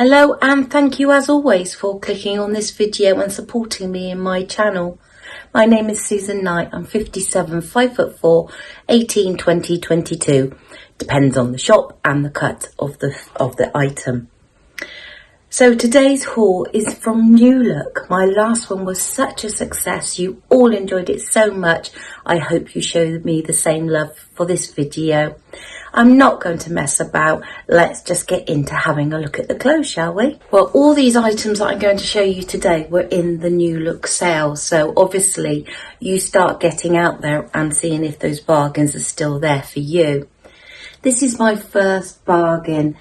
Hello and thank you as always for clicking on this video and supporting me in my channel. My name is Susan Knight. I'm 57, 5'4", 18, 20, 22. Depends on the shop and the cut of the item. So today's haul is from New Look. My last one was such a success. You all enjoyed it so much. I hope you show me the same love for this video. I'm not going to mess about. Let's just get into having a look at the clothes, shall we? Well, all these items that I'm going to show you today were in the New Look sale. So obviously you start getting out there and seeing if those bargains are still there for you. This is my first bargain.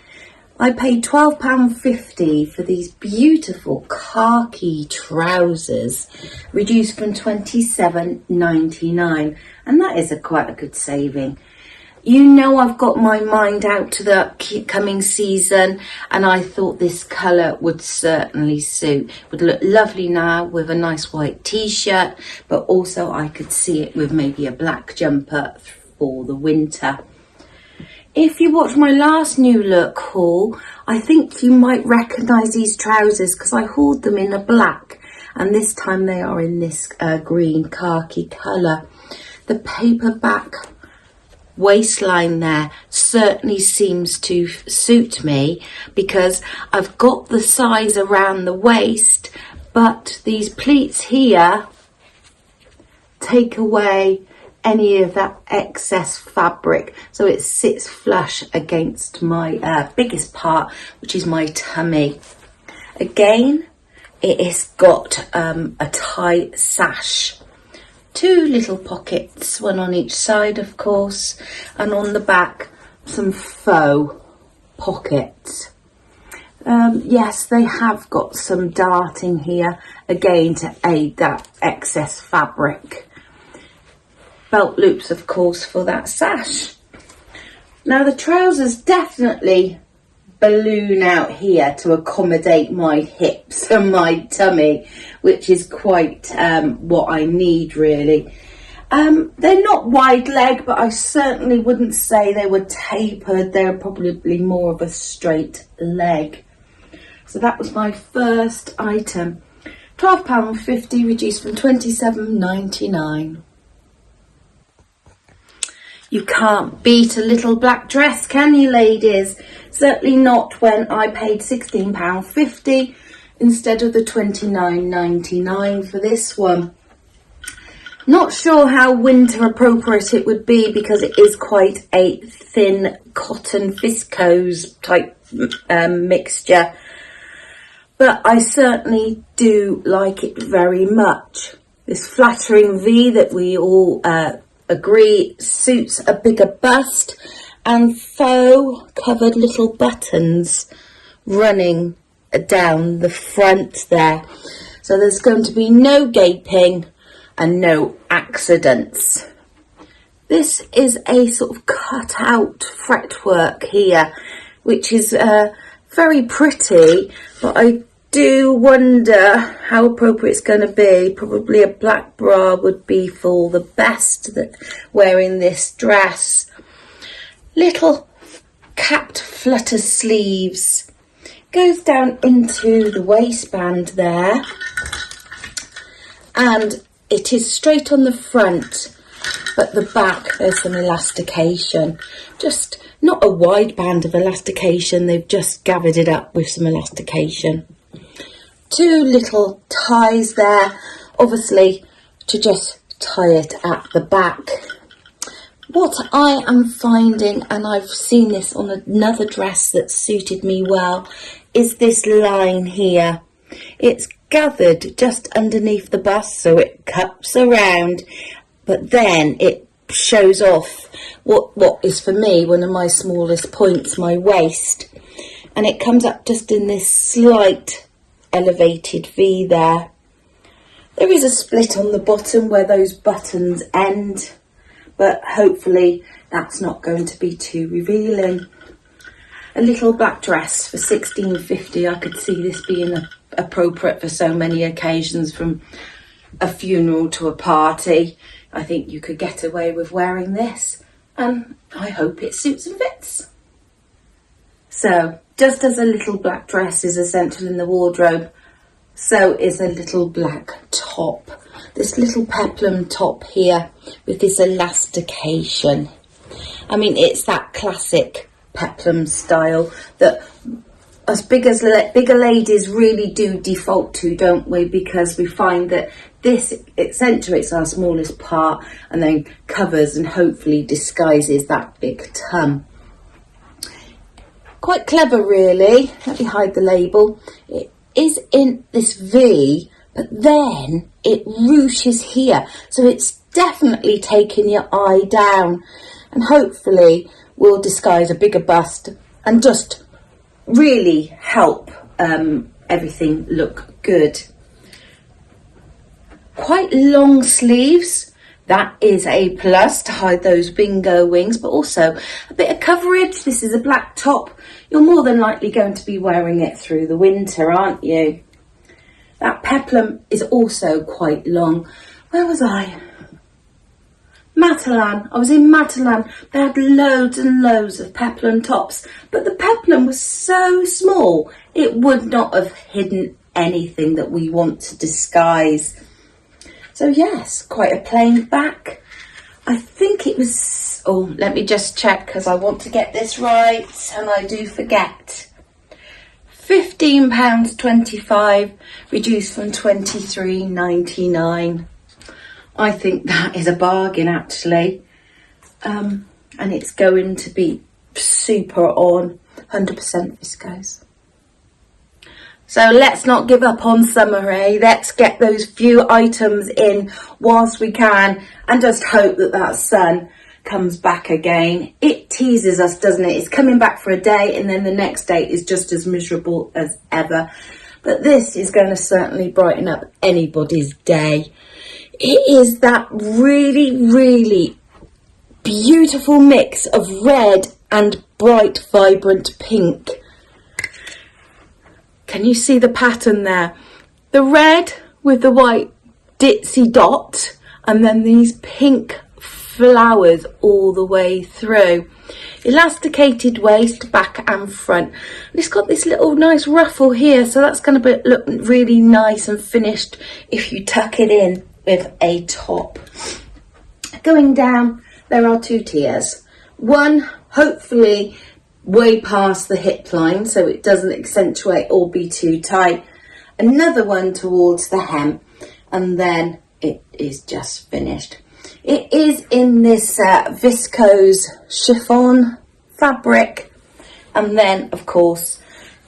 I paid £12.50 for these beautiful khaki trousers, reduced from £27.99, and that is quite a good saving. You know, I've got my mind out to the coming season, and I thought this colour would certainly suit. Would look lovely now with a nice white t-shirt, but also I could see it with maybe a black jumper for the winter. If you watched my last New Look haul, I think you might recognise these trousers because I hauled them in a black, and this time they are in this green khaki colour. The paperback waistline there certainly seems to suit me because I've got the size around the waist, but these pleats here take away any of that excess fabric, so it sits flush against my biggest part, which is my tummy. Again, it has got a tie sash, two little pockets, one on each side of course, and on the back some faux pockets. Yes, they have got some darting here again to aid that excess fabric. Belt loops of course for that sash. Now the trousers definitely balloon out here to accommodate my hips and my tummy, which is quite what I need really. They're not wide leg, but I certainly wouldn't say they were tapered. They're probably more of a straight leg. So that was my first item. £12.50 reduced from £27.99. You can't beat a little black dress, can you, ladies? Certainly not when I paid £16.50 instead of the £29.99 for this one. Not sure how winter appropriate it would be because it is quite a thin cotton viscose type mixture. But I certainly do like it very much. This flattering V that we all agree suits a bigger bust, and faux covered little buttons running down the front there. So there's going to be no gaping and no accidents. This is a sort of cut out fretwork here, which is very pretty, but I do wonder how appropriate it's going to be. Probably a black bra would be for the best that wearing this dress. Little capped flutter sleeves, goes down into the waistband there, and it is straight on the front, but the back there's some elastication, just not a wide band of elastication, they've just gathered it up with some elastication. Two little ties there, obviously to just tie it at the back. What I am finding, and I've seen this on another dress that suited me well, is this line here. It's gathered just underneath the bust, so it cups around, but then it shows off what is for me one of my smallest points, my waist, and it comes up just in this slight elevated V there. There is a split on the bottom where those buttons end, but hopefully that's not going to be too revealing. A little black dress for £16.50. I could see this being appropriate for so many occasions, from a funeral to a party. I think you could get away with wearing this, and I hope it suits and fits. So just as a little black dress is essential in the wardrobe, so is a little black top. This little peplum top here with this elastication. I mean, it's that classic peplum style that us bigger ladies really do default to, don't we? Because we find that this accentuates our smallest part and then covers and hopefully disguises that big tum. Quite clever, really. Let me hide the label. It is in this V, but then it ruches here, so it's definitely taking your eye down, and hopefully will disguise a bigger bust and just really help everything look good. Quite long sleeves, that is a plus to hide those bingo wings, but also a bit of coverage. This is a black top. You're more than likely going to be wearing it through the winter, aren't you? That peplum is also quite long. Where was I? Matalan. I was in Matalan. They had loads and loads of peplum tops, but the peplum was so small it would not have hidden anything that we want to disguise. So yes, quite a plain back. I think it was, oh, let me just check because I want to get this right and I do forget. £15.25, reduced from £23.99. I think that is a bargain, actually. And it's going to be super on, 100% viscose. So let's not give up on summer, eh? Let's get those few items in whilst we can and just hope that that sun comes back again. It teases us, doesn't it? It's coming back for a day and then the next day is just as miserable as ever. But this is going to certainly brighten up anybody's day. It is that really, really beautiful mix of red and bright, vibrant pink. Can you see the pattern there? The red with the white ditzy dot and then these pink flowers all the way through. Elasticated waist, back and front. And it's got this little nice ruffle here, so that's going to look really nice and finished if you tuck it in with a top. Going down, there are two tiers. One, hopefully way past the hip line so it doesn't accentuate or be too tight. Another one towards the hem, and then it is just finished. It is in this viscose chiffon fabric, and then of course,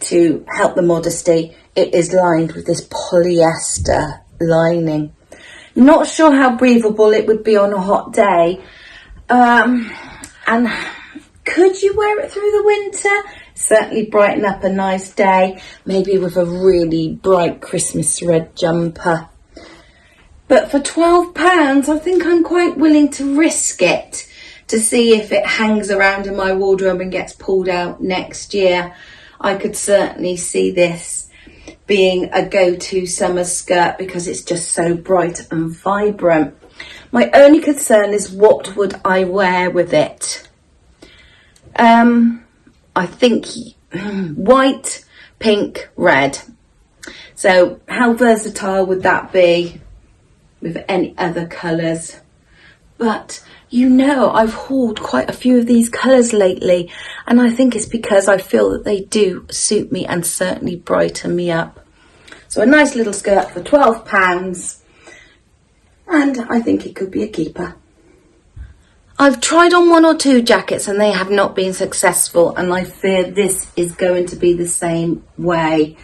to help the modesty, it is lined with this polyester lining. Not sure how breathable it would be on a hot day, and could you wear it through the winter? Certainly brighten up a nice day, maybe with a really bright Christmas red jumper. But for £12, I think I'm quite willing to risk it to see if it hangs around in my wardrobe and gets pulled out next year. I could certainly see this being a go-to summer skirt because it's just so bright and vibrant. My only concern is what would I wear with it? I think white, pink, red. So how versatile would that be with any other colours? But you know, I've hauled quite a few of these colours lately, and I think it's because I feel that they do suit me and certainly brighten me up. So a nice little skirt for £12, and I think it could be a keeper. I've tried on one or two jackets and they have not been successful, and I fear this is going to be the same way.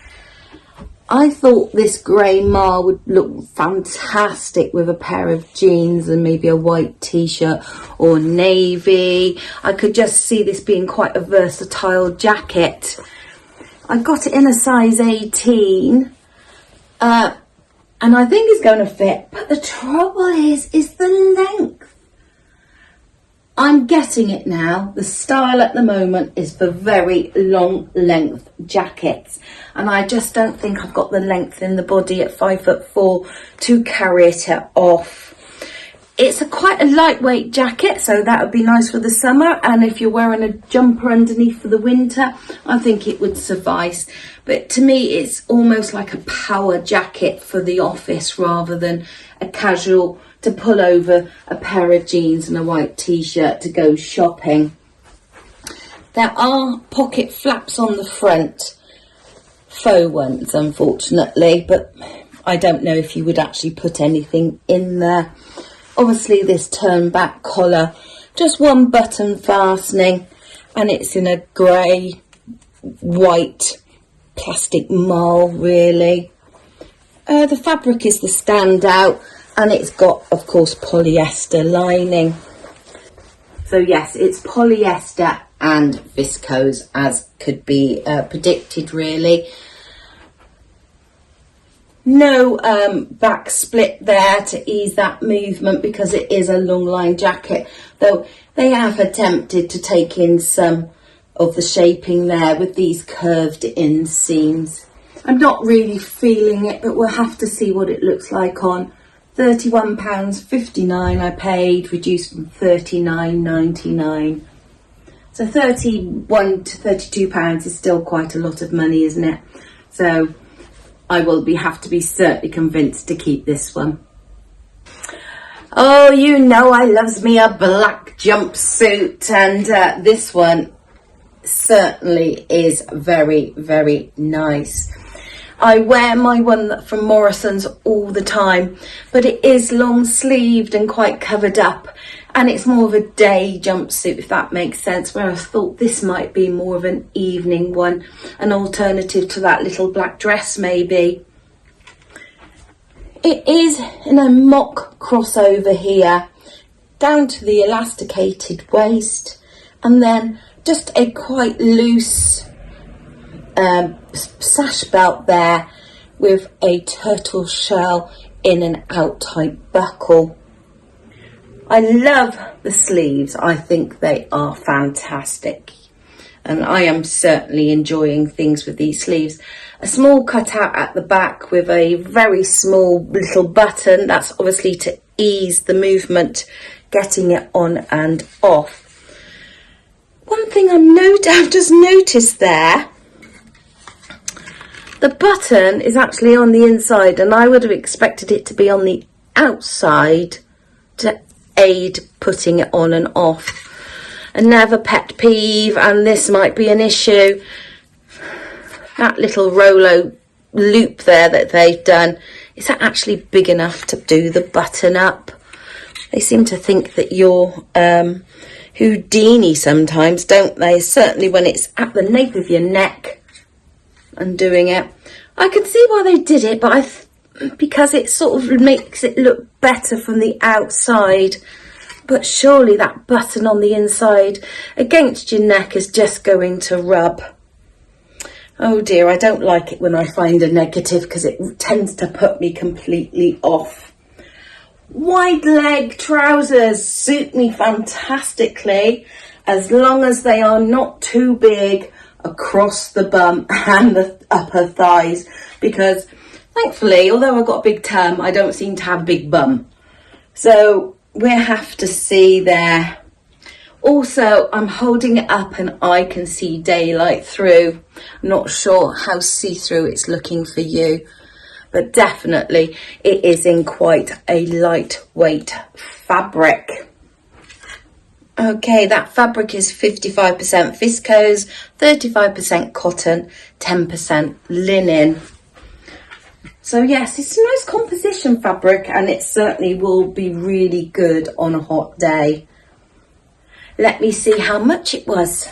I thought this grey Marl would look fantastic with a pair of jeans and maybe a white t-shirt or navy. I could just see this being quite a versatile jacket. I got it in a size 18 and I think it's going to fit, but the trouble is the length. I'm getting it now. The style at the moment is for very long length jackets, and I just don't think I've got the length in the body at 5'4" to carry it off. It's quite a lightweight jacket, so that would be nice for the summer, and if you're wearing a jumper underneath for the winter, I think it would suffice. But to me, it's almost like a power jacket for the office rather than a casual to pull over a pair of jeans and a white t-shirt to go shopping. There are pocket flaps on the front, faux ones unfortunately, but I don't know if you would actually put anything in there. Obviously this turn back collar, just one button fastening, and it's in a grey, white, plastic marl really. The fabric is the standout, and it's got, of course, polyester lining. So yes, it's polyester and viscose, as could be predicted really. No back split there to ease that movement because it is a long line jacket, though they have attempted to take in some of the shaping there with these curved in seams. I'm not really feeling it, but we'll have to see what it looks like on. £31.59 I paid, reduced from £39.99. So £31 to £32 is still quite a lot of money, isn't it? So I will have to be certainly convinced to keep this one. Oh, you know I loves me a black jumpsuit, and this one certainly is very, very nice. I wear my one from Morrison's all the time, but it is long sleeved and quite covered up, and it's more of a day jumpsuit, if that makes sense, where I thought this might be more of an evening one, an alternative to that little black dress maybe. It is in a mock crossover here, down to the elasticated waist, and then just a quite loose sash belt there with a turtle shell in and out type buckle. I love the sleeves. I think they are fantastic, and I am certainly enjoying things with these sleeves. A small cutout at the back with a very small little button. That's obviously to ease the movement, getting it on and off. One thing I've just noticed there, the button is actually on the inside, and I would have expected it to be on the outside to aid putting it on and off. Another pet peeve, and this might be an issue, that little Rolo loop there that they've done, is that actually big enough to do the button up? They seem to think that you're Houdini sometimes, don't they? Certainly when it's at the nape of your neck and doing it. I could see why they did it, but because it sort of makes it look better from the outside. But surely that button on the inside against your neck is just going to rub. Oh dear, I don't like it when I find a negative because it tends to put me completely off. Wide leg trousers suit me fantastically, as long as they are not too big across the bum and the upper thighs, because thankfully, although I've got a big tum, I don't seem to have a big bum. So we'll have to see there. Also, I'm holding it up and I can see daylight through. I'm not sure how see-through it's looking for you, but definitely it is in quite a lightweight fabric. Okay, that fabric is 55% viscose, 35% cotton, 10% linen. So yes, it's a nice composition fabric, and it certainly will be really good on a hot day. Let me see how much it was.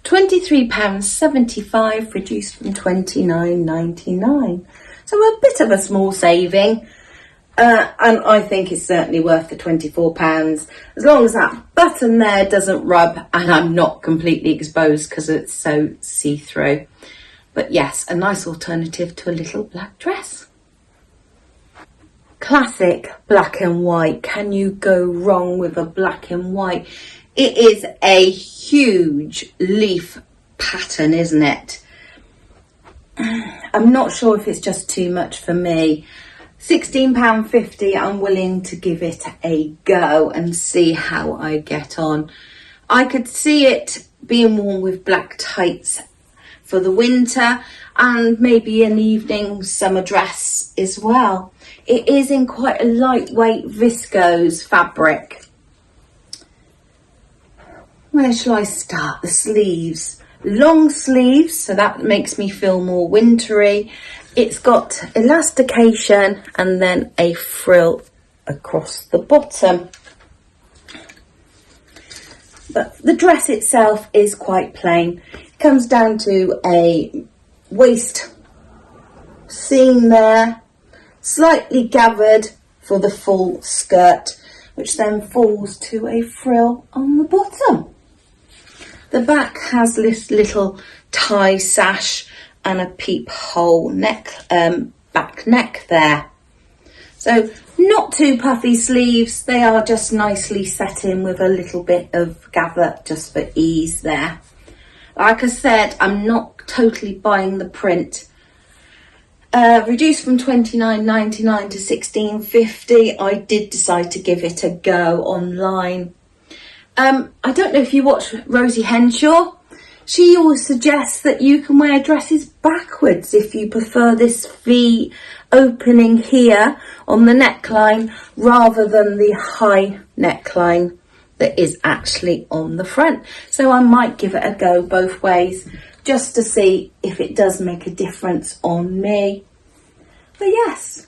£23.75, reduced from £29.99. So a bit of a small saving. And I think it's certainly worth the £24, as long as that button there doesn't rub and I'm not completely exposed because it's so see-through. But yes, a nice alternative to a little black dress. Classic black and white. Can you go wrong with a black and white? It is a huge leaf pattern, isn't it? I'm not sure if it's just too much for me. £16.50, I'm willing to give it a go and see how I get on. I could see it being worn with black tights for the winter and maybe an evening summer dress as well. It is in quite a lightweight viscose fabric. Where shall I start? The sleeves. Long sleeves, so that makes me feel more wintry. It's got elastication and then a frill across the bottom. But the dress itself is quite plain. It comes down to a waist seam there, slightly gathered for the full skirt, which then falls to a frill on the bottom. The back has this little tie sash and a peephole neck, back neck there. So not too puffy sleeves, they are just nicely set in with a little bit of gather just for ease there. Like I said, I'm not totally buying the print. Reduced from £29.99 to £16.50, I did decide to give it a go online. I don't know if you watch Rosie Henshaw. She always suggests that you can wear dresses backwards if you prefer this V opening here on the neckline rather than the high neckline that is actually on the front. So I might give it a go both ways just to see if it does make a difference on me. But yes,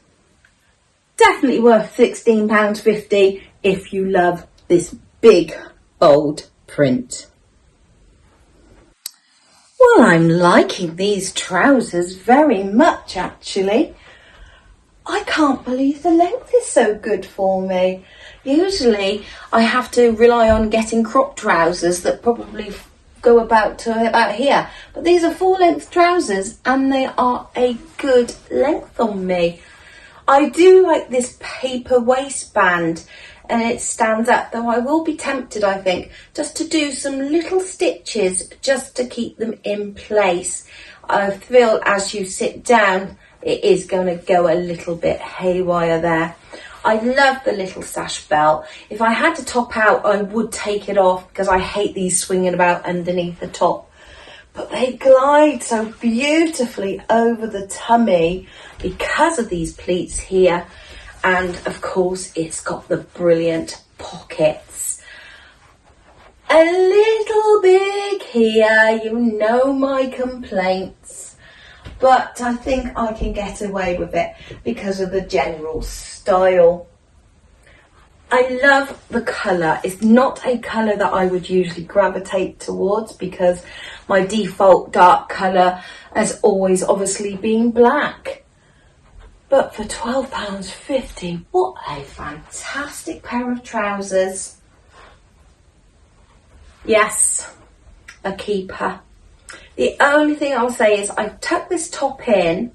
definitely worth £16.50 if you love this big, bold print. Well, I'm liking these trousers very much, actually. I can't believe the length is so good for me. Usually I have to rely on getting crop trousers that probably go about here. But these are full-length trousers and they are a good length on me. I do like this paper waistband and it stands up, though I will be tempted, I think, just to do some little stitches just to keep them in place. I feel as you sit down, it is going to go a little bit haywire there. I love the little sash belt. If I had to top out, I would take it off because I hate these swinging about underneath the top. But they glide so beautifully over the tummy because of these pleats here. And of course, it's got the brilliant pockets. A little big here, you know my complaints. But I think I can get away with it because of the general style. I love the colour. It's not a colour that I would usually gravitate towards because my default dark colour has always obviously been black. But for £12.50, what a fantastic pair of trousers. Yes, a keeper. The only thing I'll say is I tucked this top in,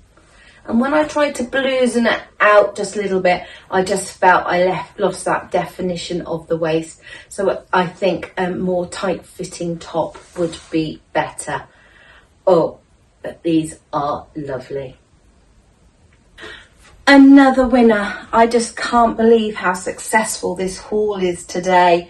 and when I tried to bloosen it out just a little bit, I just felt I lost that definition of the waist. So I think a more tight-fitting top would be better. Oh, but these are lovely. Another winner. I just can't believe how successful this haul is today.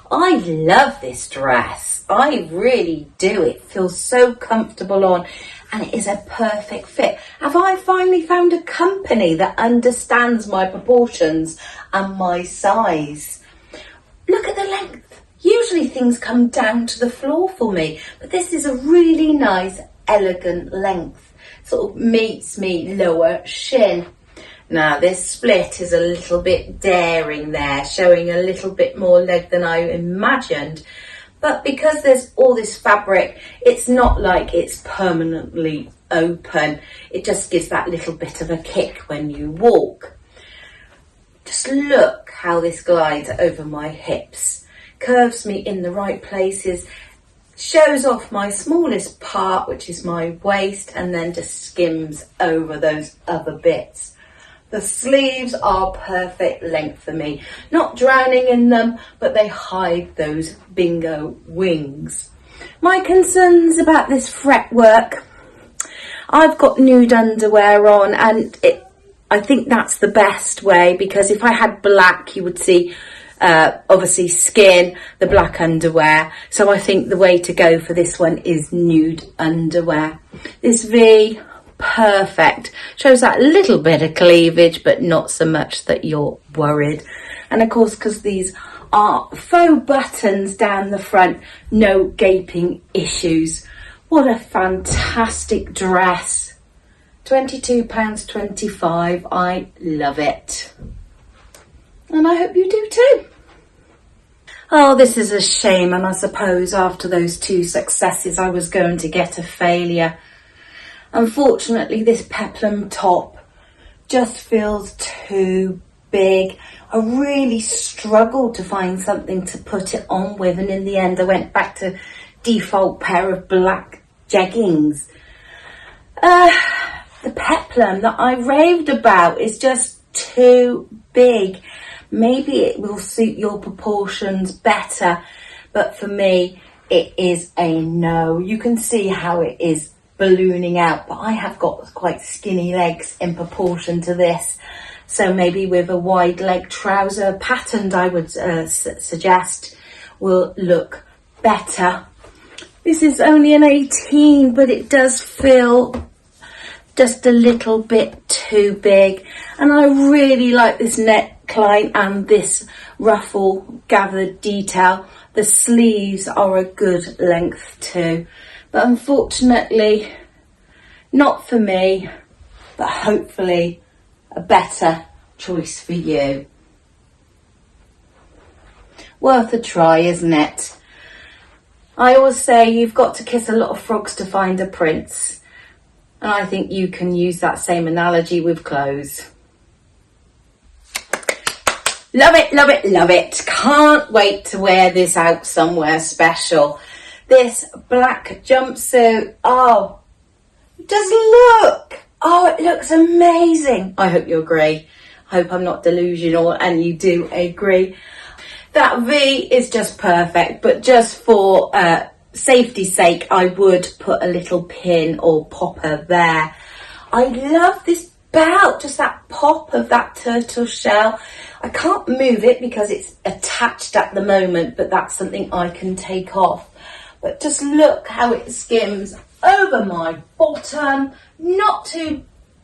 I love this dress. I really do. It feels so comfortable on and it is a perfect fit. Have I finally found a company that understands my proportions and my size? Look at the length. Usually things come down to the floor for me, but this is a really nice, elegant length. Sort of meets me lower shin. Now this split is a little bit daring there, showing a little bit more leg than I imagined. But because there's all this fabric, it's not like it's permanently open. It just gives that little bit of a kick when you walk. Just look how this glides over my hips. Curves me in the right places. Shows off my smallest part, which is my waist, and then just skims over those other bits. The sleeves are perfect length for me. Not drowning in them, but they hide those bingo wings. My concerns about this fretwork. I've got nude underwear on, and I think that's the best way, because if I had black, you would see obviously skin, the black underwear. So I think the way to go for this one is nude underwear. This V, perfect. Shows that little bit of cleavage, but not so much that you're worried. And of course, because these are faux buttons down the front, no gaping issues. What a fantastic dress. £22.25. I love it. And I hope you do too. Oh, this is a shame, and I suppose after those 2 successes I was going to get a failure. Unfortunately, this Peplum top just feels too big. I really struggled to find something to put it on with, and in the end I went back to default pair of black jeggings. The Peplum that I raved about is just too big. Maybe it will suit your proportions better, but for me it is a no. You can see how it is ballooning out, but I have got quite skinny legs in proportion to this, so maybe with a wide leg trouser patterned, I would suggest, will look better. This is only an 18, but it does feel just a little bit too big, and I really like this neckline and this ruffle gathered detail. The sleeves are a good length too, but unfortunately not for me, but hopefully a better choice for you. Worth a try, isn't it? I always say you've got to kiss a lot of frogs to find a prince. And I think you can use that same analogy with clothes. Love it, love it, love it. Can't wait to wear this out somewhere special. This black jumpsuit. Oh, just look. Oh, it looks amazing. I hope you agree. I hope I'm not delusional and you do agree. That V is just perfect, but just for safety's sake, I would put a little pin or popper there. I love this belt, just that pop of that turtle shell. I can't move it because it's attached at the moment, but that's something I can take off. But just look how it skims over my bottom.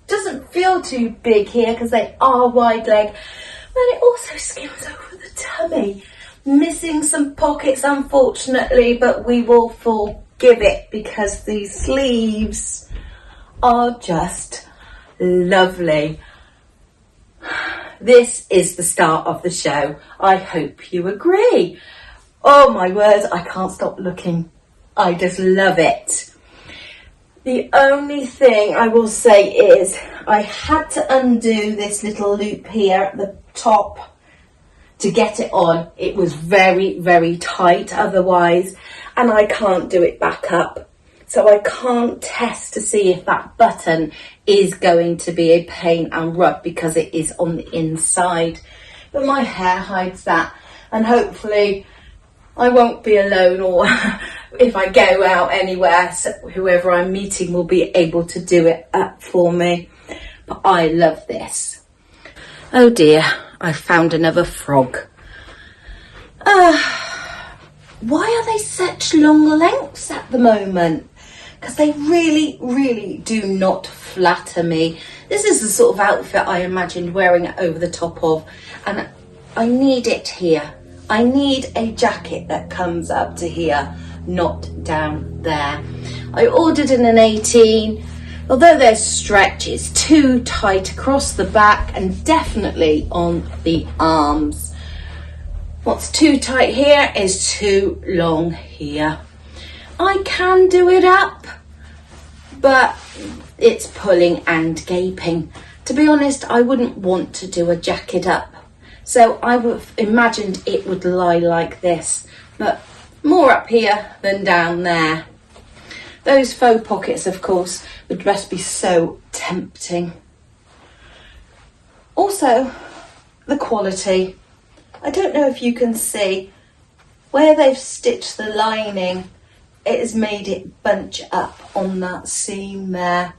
Doesn't feel too big here because they are wide leg, but it also skims over the tummy. Missing some pockets, unfortunately, but we will forgive it because these sleeves are just lovely. This is the start of the show. I hope you agree. Oh my word, I can't stop looking. I just love it. The only thing I will say is I had to undo this little loop here at the top to get it on. It was very, very tight otherwise, and I can't do it back up. So I can't test to see if that button is going to be a pain and rub because it is on the inside. But my hair hides that, and hopefully I won't be alone, or if I go out anywhere, so whoever I'm meeting will be able to do it up for me. But I love this. Oh dear, I found another frog. Why are they such long lengths at the moment? Because they really, really do not flatter me. This is the sort of outfit I imagined wearing it over the top of, and I need it here. I need a jacket that comes up to here, not down there. I ordered in an 18. Although there's stretch, it's too tight across the back and definitely on the arms. What's too tight here is too long here. I can do it up, but it's pulling and gaping. To be honest, I wouldn't want to do a jacket up. So I would have imagined it would lie like this, but more up here than down there. Those faux pockets, of course, would just be so tempting. Also, the quality. I don't know if you can see where they've stitched the lining. It has made it bunch up on that seam there.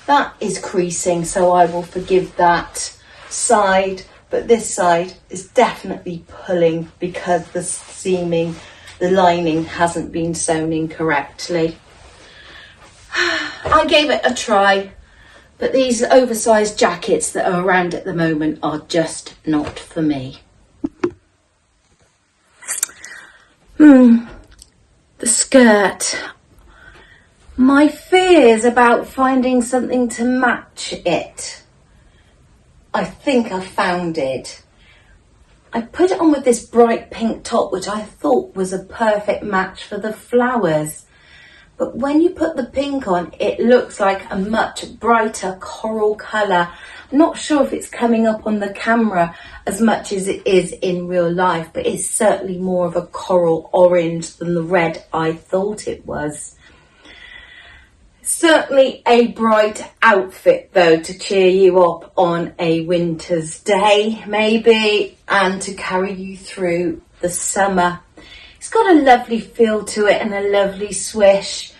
That is creasing, so I will forgive that side, but this side is definitely pulling because the lining hasn't been sewn in correctly. I gave it a try, but these oversized jackets that are around at the moment are just not for me. The skirt. My fears about finding something to match it. I think I found it. I put it on with this bright pink top, which I thought was a perfect match for the flowers. But when you put the pink on, it looks like a much brighter coral colour. I'm not sure if it's coming up on the camera as much as it is in real life, but it's certainly more of a coral orange than the red I thought it was. Certainly a bright outfit though, to cheer you up on a winter's day maybe, and to carry you through the summer. It's got a lovely feel to it and a lovely swish.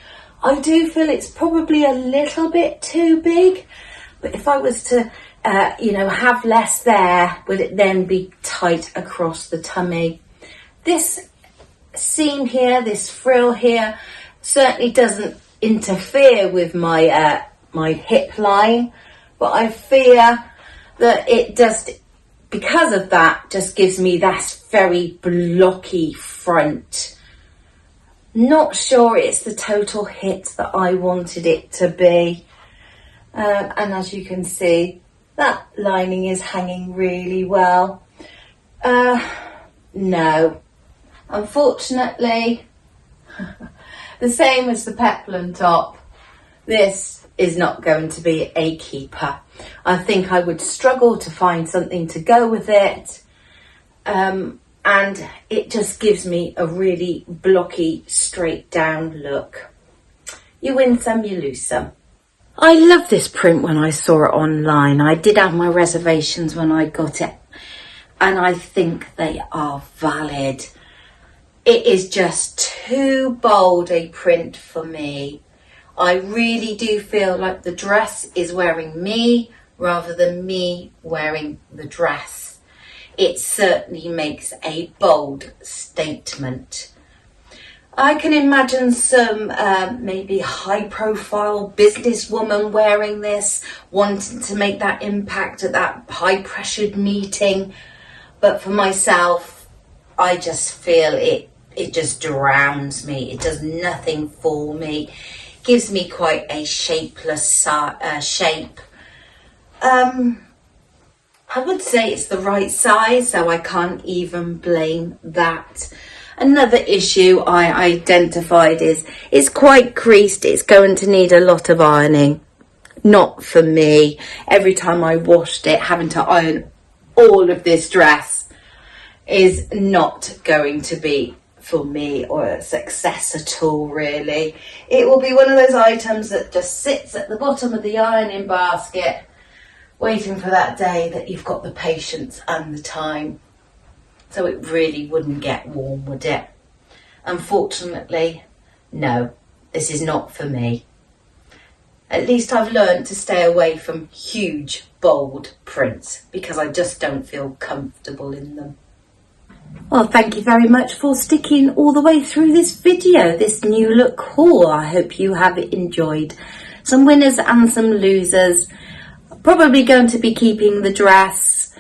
I do feel it's probably a little bit too big, but if I was to have less there, would it then be tight across the tummy? This seam here, this frill here, certainly doesn't interfere with my my hip line, but I fear that it just, because of that, just gives me that very blocky front. Not sure it's the total hit that I wanted it to be, and as you can see, that lining is hanging really well. No, unfortunately, the same as the Peplum top, this is not going to be a keeper. I think I would struggle to find something to go with it, and it just gives me a really blocky, straight down look. You win some, you lose some. I love this print when I saw it online. I did have my reservations when I got it, and I think they are valid. It is just too bold a print for me. I really do feel like the dress is wearing me rather than me wearing the dress. It certainly makes a bold statement. I can imagine some maybe high-profile businesswoman wearing this, wanting to make that impact at that high-pressured meeting. But for myself, I just feel it just drowns me. It does nothing for me. Gives me quite a shapeless shape. I would say it's the right size, so I can't even blame that. Another issue I identified is it's quite creased. It's going to need a lot of ironing. Not for me. Every time I washed it, having to iron all of this dress is not going to be for me or a success at all, really. It will be one of those items that just sits at the bottom of the ironing basket, waiting for that day that you've got the patience and the time. So it really wouldn't get warm, would it? Unfortunately, no, this is not for me. At least I've learned to stay away from huge, bold prints because I just don't feel comfortable in them. Well, thank you very much for sticking all the way through this video, this new look haul. I hope you have enjoyed. Some winners and some losers. Probably going to be keeping the dress,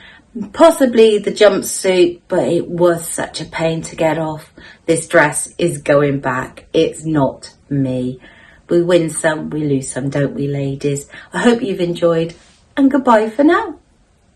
possibly the jumpsuit, but it was such a pain to get off. This dress is going back. It's not me. We win some, we lose some, don't we, ladies? I hope you've enjoyed, and goodbye for now.